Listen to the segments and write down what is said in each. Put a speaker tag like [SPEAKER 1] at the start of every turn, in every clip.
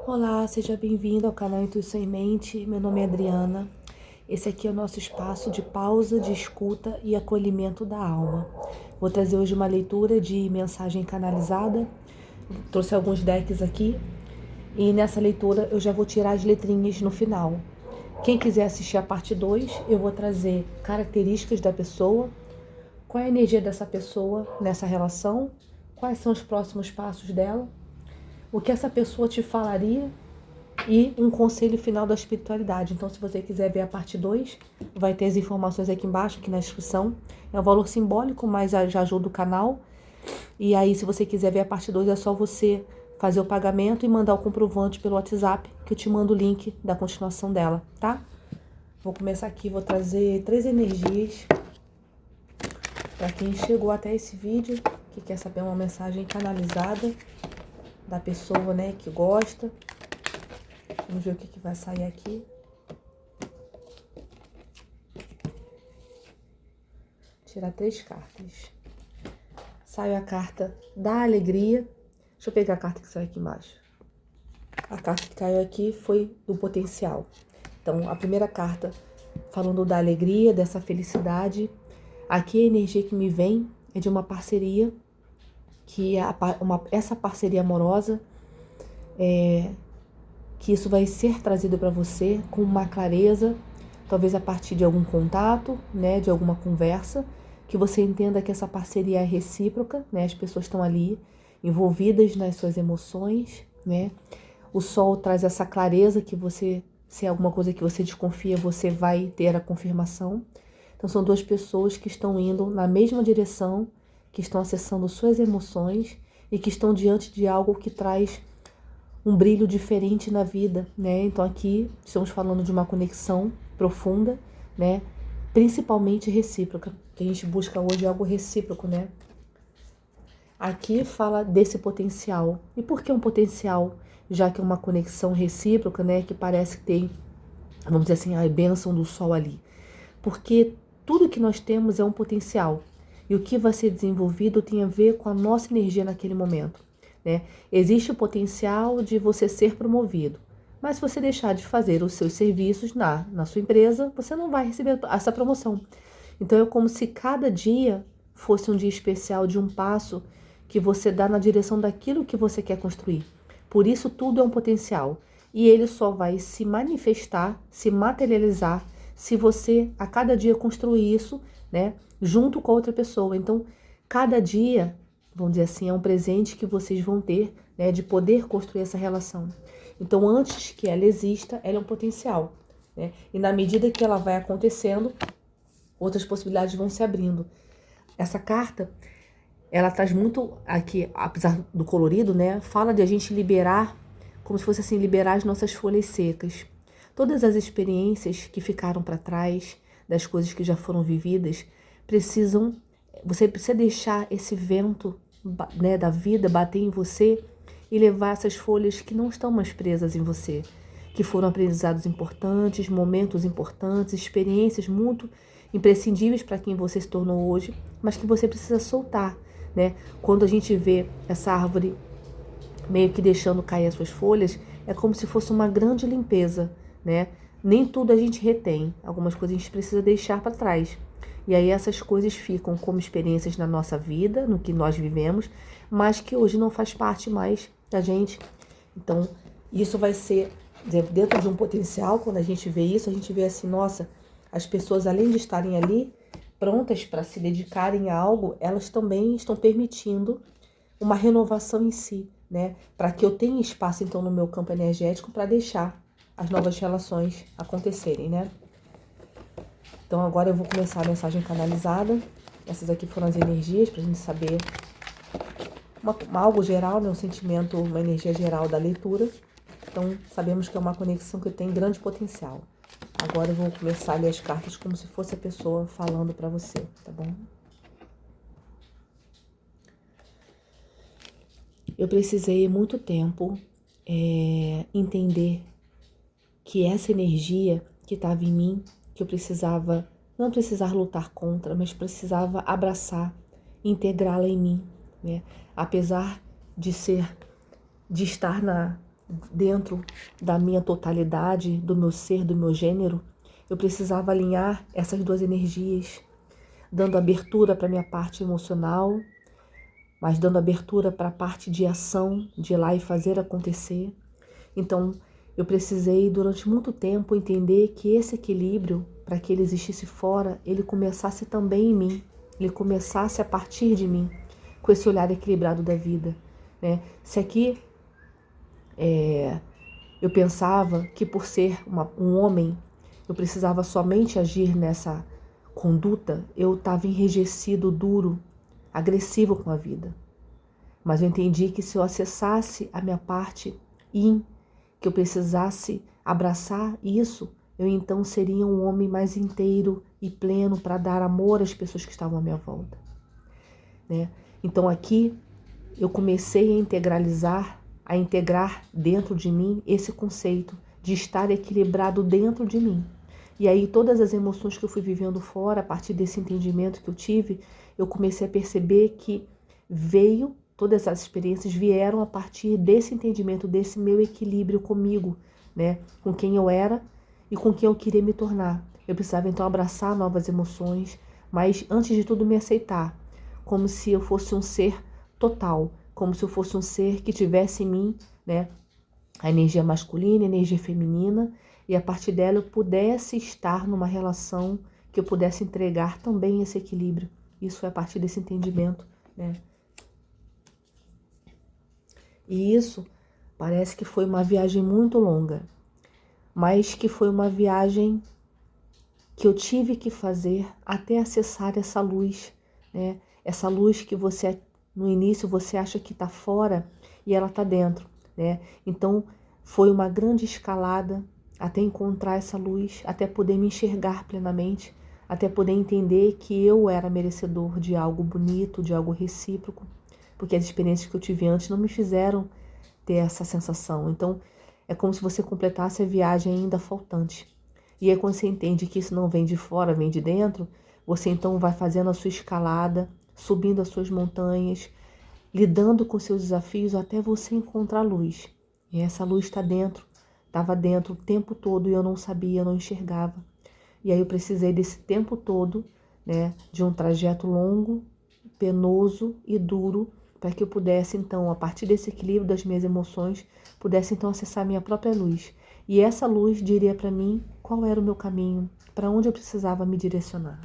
[SPEAKER 1] Olá, seja bem-vindo ao canal Intuição em Mente. Meu nome é Adriana. Esse aqui é o nosso espaço de pausa, de escuta e acolhimento da alma. Vou trazer hoje uma leitura de mensagem canalizada. Trouxe alguns decks aqui e nessa leitura eu já vou tirar as letrinhas no final. Quem quiser assistir a parte 2, eu vou trazer características da pessoa, qual é a energia dessa pessoa nessa relação, quais são os próximos passos dela, o que essa pessoa te falaria e um conselho final da espiritualidade. Então, se você quiser ver a parte 2, vai ter as informações aqui embaixo, aqui na descrição. É um valor simbólico, mas já ajuda o canal. E aí, se você quiser ver a parte 2, é só você fazer o pagamento e mandar o comprovante pelo WhatsApp, que eu te mando o link da continuação dela, tá? Vou começar aqui, vou trazer 3 energias para quem chegou até esse vídeo, que quer saber uma mensagem canalizada da pessoa, né, que gosta. Vamos ver o que vai sair aqui. Tirar 3 cartas. Saiu a carta da alegria. Deixa eu pegar a carta que saiu aqui embaixo. A carta que caiu aqui foi do potencial. Então, a primeira carta falando da alegria, dessa felicidade. Aqui a energia que me vem é de uma parceria, que essa parceria amorosa, que isso vai ser trazido para você com uma clareza, talvez a partir de algum contato, né, de alguma conversa, que você entenda que essa parceria é recíproca, né, as pessoas estão ali envolvidas nas suas emoções, né. O sol traz essa clareza que você, se é alguma coisa que você desconfia, você vai ter a confirmação. Então são 2 pessoas que estão indo na mesma direção, que estão acessando suas emoções e que estão diante de algo que traz um brilho diferente na vida, né? Então aqui estamos falando de uma conexão profunda, né? Principalmente recíproca. O que a gente busca hoje é algo recíproco, né? Aqui fala desse potencial. E por que um potencial? Já que é uma conexão recíproca, né? Que parece que tem, vamos dizer assim, a bênção do sol ali. Porque tudo que nós temos é um potencial. E o que vai ser desenvolvido tem a ver com a nossa energia naquele momento, né? Existe o potencial de você ser promovido. Mas se você deixar de fazer os seus serviços na sua empresa, você não vai receber essa promoção. Então é como se cada dia fosse um dia especial de um passo que você dá na direção daquilo que você quer construir. Por isso tudo é um potencial. E ele só vai se manifestar, se materializar, se você a cada dia construir isso, né, junto com a outra pessoa. Então, cada dia, vamos dizer assim, é um presente que vocês vão ter, né, de poder construir essa relação. Então, antes que ela exista, ela é um potencial, né? E na medida que ela vai acontecendo, outras possibilidades vão se abrindo. Essa carta, ela traz muito aqui, apesar do colorido, né, fala de a gente liberar, como se fosse assim, liberar as nossas folhas secas. Todas as experiências que ficaram para trás, das coisas que já foram vividas, você precisa deixar esse vento, né, da vida bater em você e levar essas folhas que não estão mais presas em você, que foram aprendizados importantes, momentos importantes, experiências muito imprescindíveis para quem você se tornou hoje, mas que você precisa soltar, né? Quando a gente vê essa árvore meio que deixando cair as suas folhas, é como se fosse uma grande limpeza, né? Nem tudo a gente retém, algumas coisas a gente precisa deixar para trás. E aí essas coisas ficam como experiências na nossa vida, no que nós vivemos, mas que hoje não faz parte mais da gente. Então, isso vai ser, dentro de um potencial, quando a gente vê isso, a gente vê assim, nossa, as pessoas além de estarem ali prontas para se dedicarem a algo, elas também estão permitindo uma renovação em si, né? Para que eu tenha espaço, então, no meu campo energético para deixar as novas relações acontecerem, né? Então, agora eu vou começar a mensagem canalizada. Essas aqui foram as energias para a gente saber algo geral, né? Um sentimento, uma energia geral da leitura. Então, sabemos que é uma conexão que tem grande potencial. Agora eu vou começar a ler as cartas como se fosse a pessoa falando para você, tá bom? Eu precisei muito tempo entender que essa energia que estava em mim, que eu precisava, não precisar lutar contra, mas precisava abraçar, integrá-la em mim, né? Apesar de estar dentro da minha totalidade, do meu ser, do meu gênero, eu precisava alinhar essas duas energias, dando abertura para a minha parte emocional, mas dando abertura para a parte de ação, de ir lá e fazer acontecer. Então, eu precisei, durante muito tempo, entender que esse equilíbrio, para que ele existisse fora, ele começasse também em mim, ele começasse a partir de mim, com esse olhar equilibrado da vida, né? Se aqui eu pensava que por ser um homem, eu precisava somente agir nessa conduta, eu estava enrijecido, duro, agressivo com a vida. Mas eu entendi que se eu acessasse a minha parte yin, que eu precisasse abraçar isso, eu então seria um homem mais inteiro e pleno para dar amor às pessoas que estavam à minha volta, né? Então aqui eu comecei a integrar dentro de mim esse conceito de estar equilibrado dentro de mim. E aí todas as emoções que eu fui vivendo fora, a partir desse entendimento que eu tive, eu comecei a perceber que todas as experiências vieram a partir desse entendimento, desse meu equilíbrio comigo, né? Com quem eu era e com quem eu queria me tornar. Eu precisava então abraçar novas emoções, mas antes de tudo me aceitar, como se eu fosse um ser total, como se eu fosse um ser que tivesse em mim, né, a energia masculina, a energia feminina, e a partir dela eu pudesse estar numa relação que eu pudesse entregar também esse equilíbrio. Isso foi a partir desse entendimento, né? E isso parece que foi uma viagem muito longa, mas que foi uma viagem que eu tive que fazer até acessar essa luz, né? Essa luz que no início você acha que está fora e ela está dentro, né? Então foi uma grande escalada até encontrar essa luz, até poder me enxergar plenamente, até poder entender que eu era merecedor de algo bonito, de algo recíproco, porque as experiências que eu tive antes não me fizeram ter essa sensação. Então é como se você completasse a viagem ainda faltante. E aí quando você entende que isso não vem de fora, vem de dentro, você então vai fazendo a sua escalada, subindo as suas montanhas, lidando com seus desafios até você encontrar a luz. E essa luz estava dentro o tempo todo e eu não sabia, eu não enxergava. E aí eu precisei desse tempo todo, né, de um trajeto longo, penoso e duro, para que eu pudesse então, a partir desse equilíbrio das minhas emoções, pudesse então acessar a minha própria luz. E essa luz diria para mim qual era o meu caminho, para onde eu precisava me direcionar.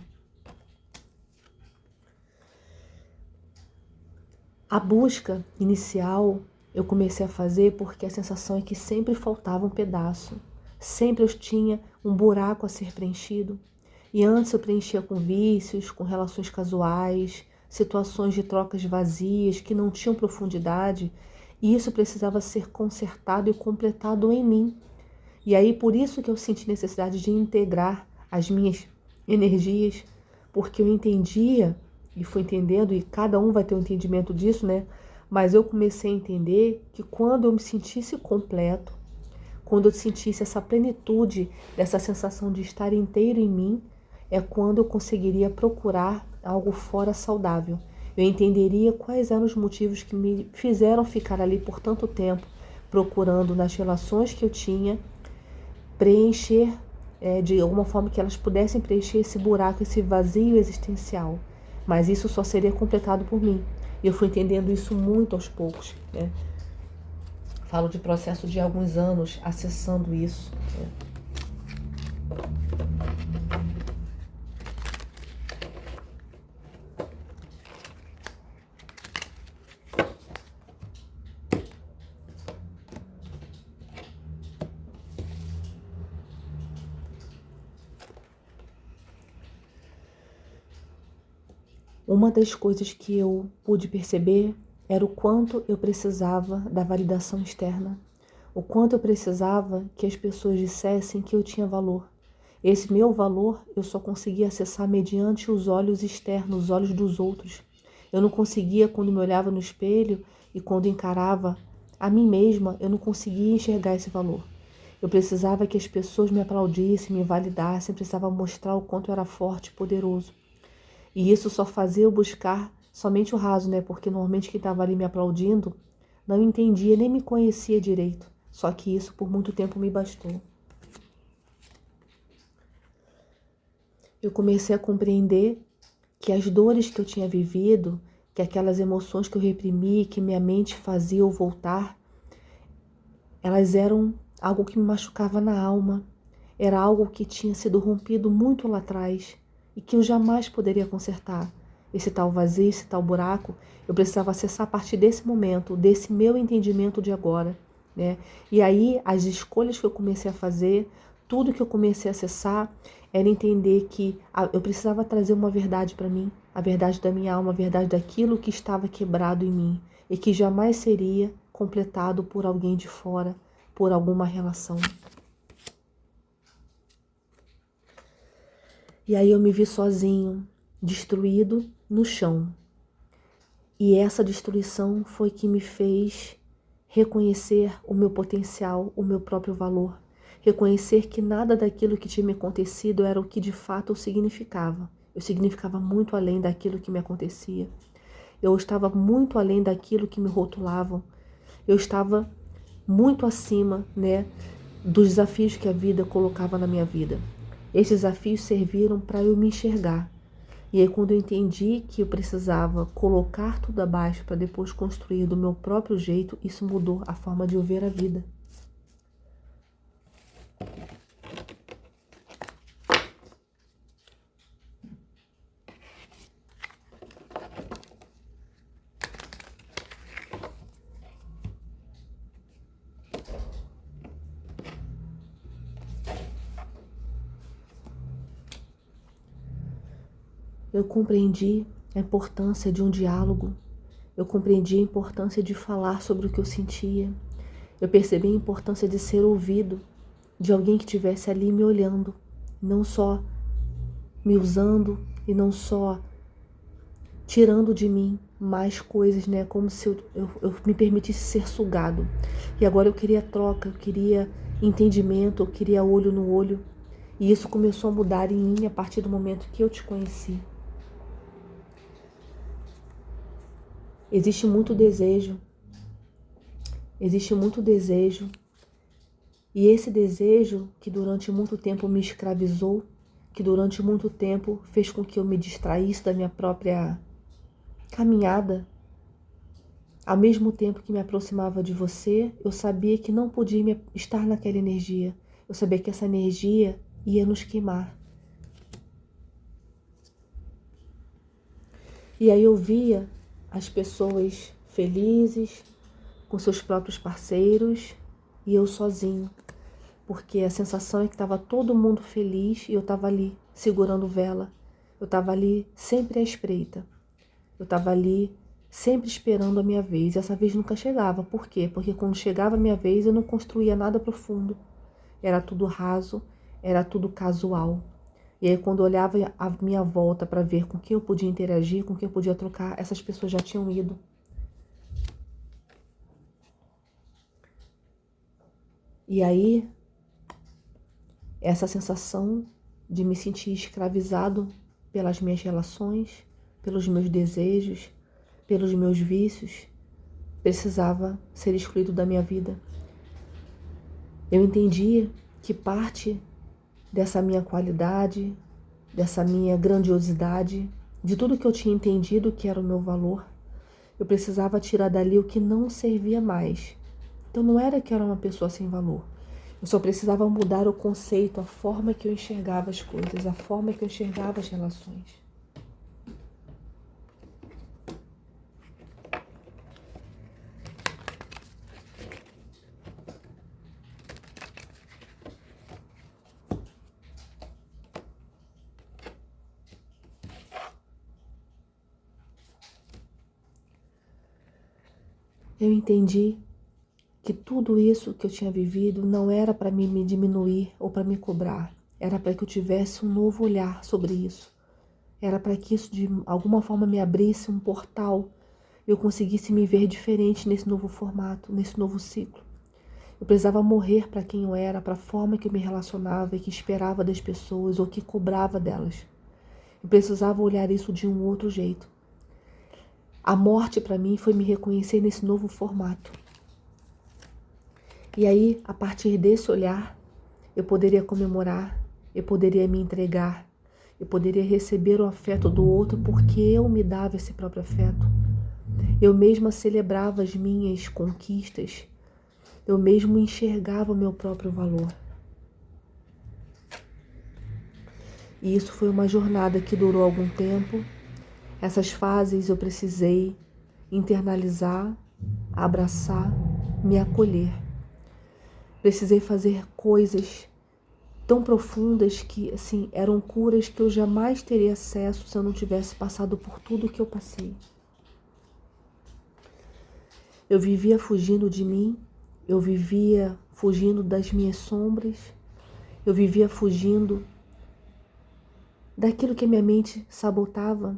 [SPEAKER 1] A busca inicial eu comecei a fazer porque a sensação é que sempre faltava um pedaço. Sempre eu tinha um buraco a ser preenchido. E antes eu preenchia com vícios, com relações casuais, situações de trocas vazias que não tinham profundidade. E isso precisava ser consertado e completado em mim. E aí por isso que eu senti necessidade de integrar as minhas energias, porque eu entendia e fui entendendo, e cada um vai ter um entendimento disso, né? Mas eu comecei a entender que quando eu me sentisse completo, quando eu sentisse essa plenitude, dessa sensação de estar inteiro em mim, é quando eu conseguiria procurar algo fora saudável. Eu entenderia quais eram os motivos que me fizeram ficar ali por tanto tempo, procurando nas relações que eu tinha, preencher de alguma forma que elas pudessem preencher esse buraco, esse vazio existencial. Mas isso só seria completado por mim. E eu fui entendendo isso muito aos poucos, né? Falo de processo de alguns anos acessando isso, né? Uma das coisas que eu pude perceber era o quanto eu precisava da validação externa, o quanto eu precisava que as pessoas dissessem que eu tinha valor. Esse meu valor eu só conseguia acessar mediante os olhos externos, os olhos dos outros. Eu não conseguia, quando me olhava no espelho e quando encarava a mim mesma, eu não conseguia enxergar esse valor. Eu precisava que as pessoas me aplaudissem, me validassem, eu precisava mostrar o quanto eu era forte e poderoso. E isso só fazia eu buscar somente o raso, né? Porque normalmente quem estava ali me aplaudindo não entendia, nem me conhecia direito. Só que isso por muito tempo me bastou. Eu comecei a compreender que as dores que eu tinha vivido, que aquelas emoções que eu reprimi, que minha mente fazia eu voltar, elas eram algo que me machucava na alma, era algo que tinha sido rompido muito lá atrás e que eu jamais poderia consertar. Esse tal vazio, esse tal buraco, eu precisava acessar a partir desse momento, desse meu entendimento de agora, né? E aí, as escolhas que eu comecei a fazer, tudo que eu comecei a acessar, era entender que eu precisava trazer uma verdade para mim, a verdade da minha alma, a verdade daquilo que estava quebrado em mim e que jamais seria completado por alguém de fora, por alguma relação. E aí eu me vi sozinho, destruído no chão. E essa destruição foi que me fez reconhecer o meu potencial, o meu próprio valor. Reconhecer que nada daquilo que tinha me acontecido era o que de fato eu significava. Eu significava muito além daquilo que me acontecia. Eu estava muito além daquilo que me rotulavam. Eu estava muito acima, né, dos desafios que a vida colocava na minha vida. Esses desafios serviram para eu me enxergar. E aí, quando eu entendi que eu precisava colocar tudo abaixo para depois construir do meu próprio jeito, isso mudou a forma de eu ver a vida. Eu compreendi a importância de um diálogo. Eu compreendi a importância de falar sobre o que eu sentia. Eu percebi a importância de ser ouvido, de alguém que estivesse ali me olhando, não só me usando e não só tirando de mim mais coisas, né? Como se eu me permitisse ser sugado. E agora eu queria troca, eu queria entendimento, eu queria olho no olho. E isso começou a mudar em mim a partir do momento que eu te conheci. Existe muito desejo. Existe muito desejo. E esse desejo que durante muito tempo me escravizou, que durante muito tempo fez com que eu me distraísse da minha própria caminhada, ao mesmo tempo que me aproximava de você, eu sabia que não podia estar naquela energia. Eu sabia que essa energia ia nos queimar. E aí eu via as pessoas felizes, com seus próprios parceiros, e eu sozinho. Porque a sensação é que estava todo mundo feliz e eu estava ali, segurando vela. Eu estava ali sempre à espreita. Eu estava ali sempre esperando a minha vez. E essa vez nunca chegava. Por quê? Porque quando chegava a minha vez eu não construía nada profundo. Era tudo raso, era tudo casual. E aí quando eu olhava a minha volta para ver com quem eu podia interagir, com quem eu podia trocar, essas pessoas já tinham ido. E aí, essa sensação de me sentir escravizado pelas minhas relações, pelos meus desejos, pelos meus vícios, precisava ser excluído da minha vida. Eu entendia que parte dessa minha qualidade, dessa minha grandiosidade, de tudo que eu tinha entendido que era o meu valor, eu precisava tirar dali o que não servia mais. Então não era que eu era uma pessoa sem valor. Eu só precisava mudar o conceito, a forma que eu enxergava as coisas, a forma que eu enxergava as relações. Eu entendi que tudo isso que eu tinha vivido não era para me diminuir ou para me cobrar. Era para que eu tivesse um novo olhar sobre isso. Era para que isso de alguma forma me abrisse um portal e eu conseguisse me ver diferente nesse novo formato, nesse novo ciclo. Eu precisava morrer para quem eu era, para a forma que eu me relacionava e que esperava das pessoas ou que cobrava delas. Eu precisava olhar isso de um outro jeito. A morte para mim foi me reconhecer nesse novo formato. E aí, a partir desse olhar, eu poderia comemorar, eu poderia me entregar, eu poderia receber o afeto do outro porque eu me dava esse próprio afeto. Eu mesma celebrava as minhas conquistas, eu mesmo enxergava o meu próprio valor. E isso foi uma jornada que durou algum tempo. Essas fases eu precisei internalizar, abraçar, me acolher. Precisei fazer coisas tão profundas que, assim, eram curas que eu jamais teria acesso se eu não tivesse passado por tudo que eu passei. Eu vivia fugindo de mim, eu vivia fugindo das minhas sombras, eu vivia fugindo daquilo que a minha mente sabotava.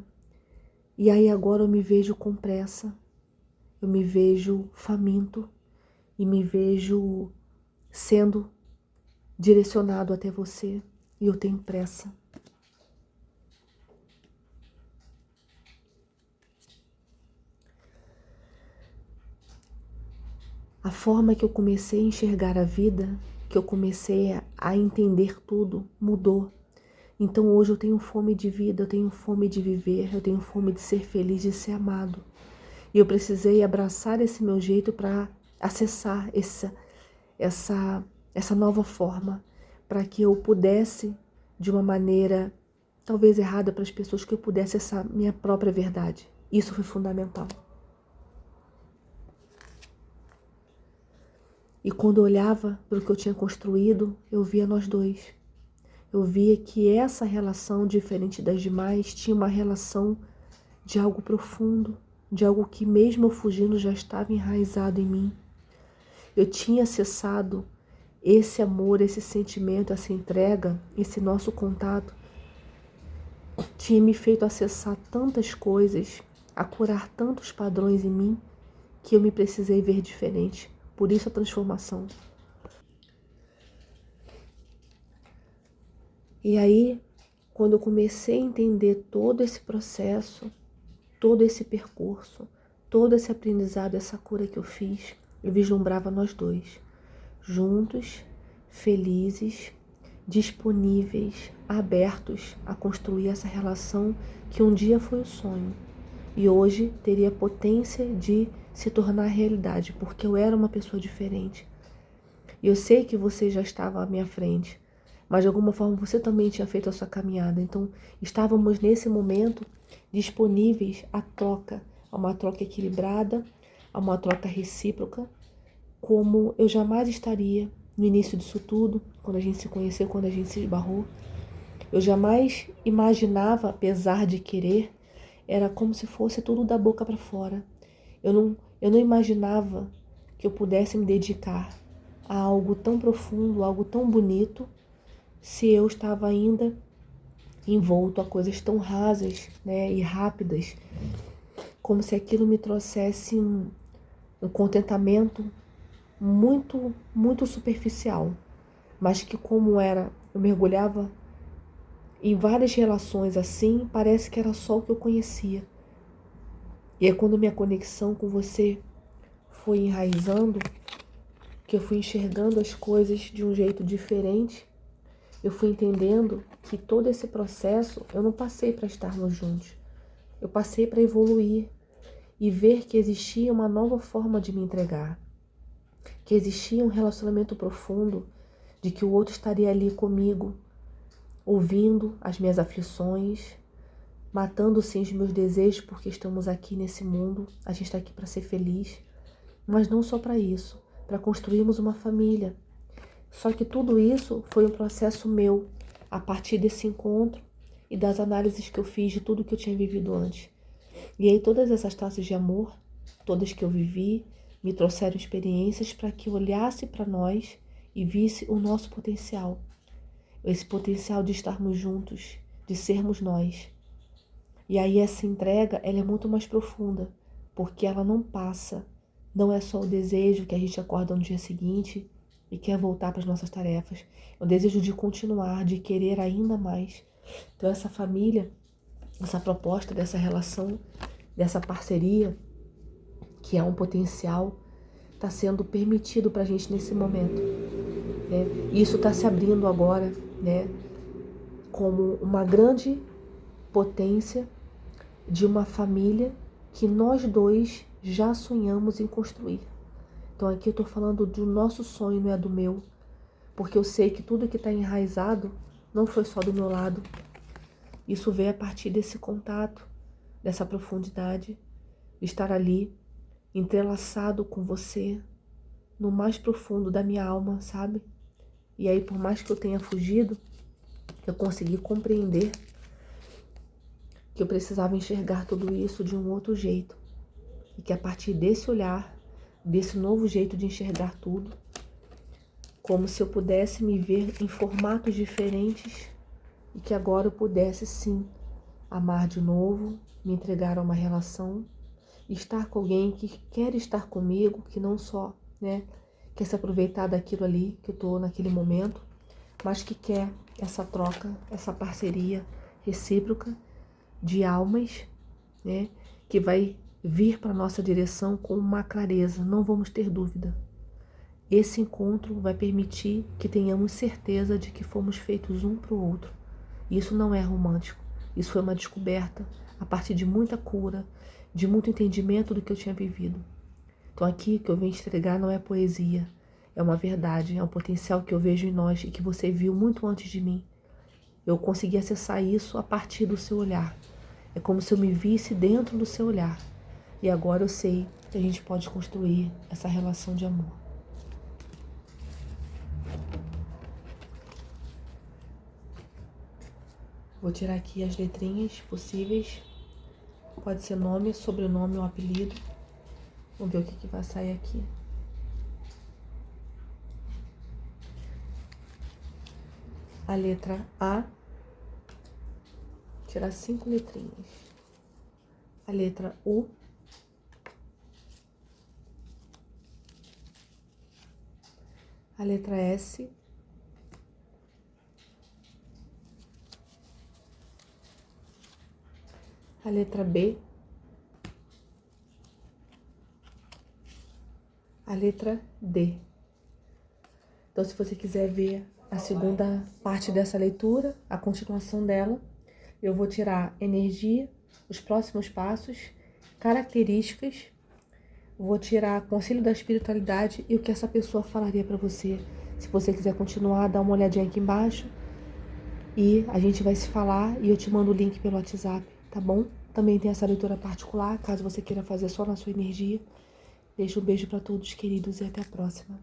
[SPEAKER 1] E aí agora eu me vejo com pressa, eu me vejo faminto e me vejo sendo direcionado até você e eu tenho pressa. A forma que eu comecei a enxergar a vida, que eu comecei a entender tudo, mudou. Então hoje eu tenho fome de vida, eu tenho fome de viver, eu tenho fome de ser feliz, de ser amado. E eu precisei abraçar esse meu jeito para acessar essa nova forma, para que eu pudesse, de uma maneira talvez errada para as pessoas, que eu pudesse essa minha própria verdade. Isso foi fundamental. E quando eu olhava para o que eu tinha construído, eu via nós dois. Eu via que essa relação, diferente das demais, tinha uma relação de algo profundo, de algo que mesmo eu fugindo já estava enraizado em mim. Eu tinha acessado esse amor, esse sentimento, essa entrega, esse nosso contato, tinha me feito acessar tantas coisas, a curar tantos padrões em mim, que eu me precisei ver diferente. Por isso a transformação. E aí, quando eu comecei a entender todo esse processo, todo esse percurso, todo esse aprendizado, essa cura que eu fiz, eu vislumbrava nós dois, juntos, felizes, disponíveis, abertos a construir essa relação que um dia foi o sonho e hoje teria potência de se tornar realidade, porque eu era uma pessoa diferente. E eu sei que você já estava à minha frente, mas de alguma forma você também tinha feito a sua caminhada. Então estávamos nesse momento disponíveis à troca, a uma troca equilibrada, a uma troca recíproca, como eu jamais estaria no início disso tudo, quando a gente se conheceu, quando a gente se esbarrou. Eu jamais imaginava, apesar de querer, era como se fosse tudo da boca para fora. Eu não imaginava que eu pudesse me dedicar a algo tão profundo, algo tão bonito, se eu estava ainda envolto a coisas tão rasas, né, e rápidas, como se aquilo me trouxesse um contentamento muito, muito superficial, mas que como era, eu mergulhava em várias relações assim, parece que era só o que eu conhecia. E é quando minha conexão com você foi enraizando, que eu fui enxergando as coisas de um jeito diferente, eu fui entendendo que todo esse processo eu não passei para estarmos juntos, eu passei para evoluir e ver que existia uma nova forma de me entregar, que existia um relacionamento profundo, de que o outro estaria ali comigo, ouvindo as minhas aflições, matando sim os meus desejos, porque estamos aqui nesse mundo, a gente está aqui para ser feliz, mas não só para isso, para construirmos uma família. Só que tudo isso foi um processo meu, a partir desse encontro e das análises que eu fiz de tudo que eu tinha vivido antes. E aí todas essas taças de amor, todas que eu vivi, me trouxeram experiências para que eu olhasse para nós e visse o nosso potencial. Esse potencial de estarmos juntos, de sermos nós. E aí essa entrega, ela é muito mais profunda, porque ela não passa. Não é só o desejo que a gente acorda no dia seguinte e quer voltar para as nossas tarefas. É o desejo de continuar, de querer ainda mais. Então essa família, essa proposta dessa relação, dessa parceria, que é um potencial, está sendo permitido para a gente nesse momento, né? Isso está se abrindo agora, né, como uma grande potência de uma família que nós dois já sonhamos em construir. Então aqui eu estou falando do nosso sonho, não é do meu, porque eu sei que tudo que está enraizado não foi só do meu lado. Isso veio a partir desse contato, dessa profundidade, de estar ali, entrelaçado com você, no mais profundo da minha alma, sabe? E aí, por mais que eu tenha fugido, eu consegui compreender que eu precisava enxergar tudo isso de um outro jeito. E que a partir desse olhar, desse novo jeito de enxergar tudo, como se eu pudesse me ver em formatos diferentes e que agora eu pudesse sim amar de novo, me entregar a uma relação, estar com alguém que quer estar comigo, que não só, né, quer se aproveitar daquilo ali que eu tô naquele momento, mas que quer essa troca, essa parceria recíproca de almas, né, que vai vir para nossa direção com uma clareza, não vamos ter dúvida. Esse encontro vai permitir que tenhamos certeza de que fomos feitos um para o outro. Isso não é romântico, isso foi uma descoberta a partir de muita cura, de muito entendimento do que eu tinha vivido. Então aqui o que eu vim entregar não é poesia, é uma verdade, é um potencial que eu vejo em nós e que você viu muito antes de mim. Eu consegui acessar isso a partir do seu olhar. É como se eu me visse dentro do seu olhar. E agora eu sei que a gente pode construir essa relação de amor. Vou tirar aqui as letrinhas possíveis. Pode ser nome, sobrenome ou apelido. Vamos ver o que vai sair aqui. A letra A. Tirar 5 letrinhas. A letra U. A letra S. A letra B. A letra D. Então, se você quiser ver a segunda parte dessa leitura, a continuação dela, eu vou tirar energia, os próximos passos, características, vou tirar conselho da espiritualidade e o que essa pessoa falaria para você. Se você quiser continuar, dá uma olhadinha aqui embaixo e a gente vai se falar e eu te mando o link pelo WhatsApp, tá bom? Também tem essa leitura particular, caso você queira fazer só na sua energia. Deixo um beijo para todos, queridos, e até a próxima.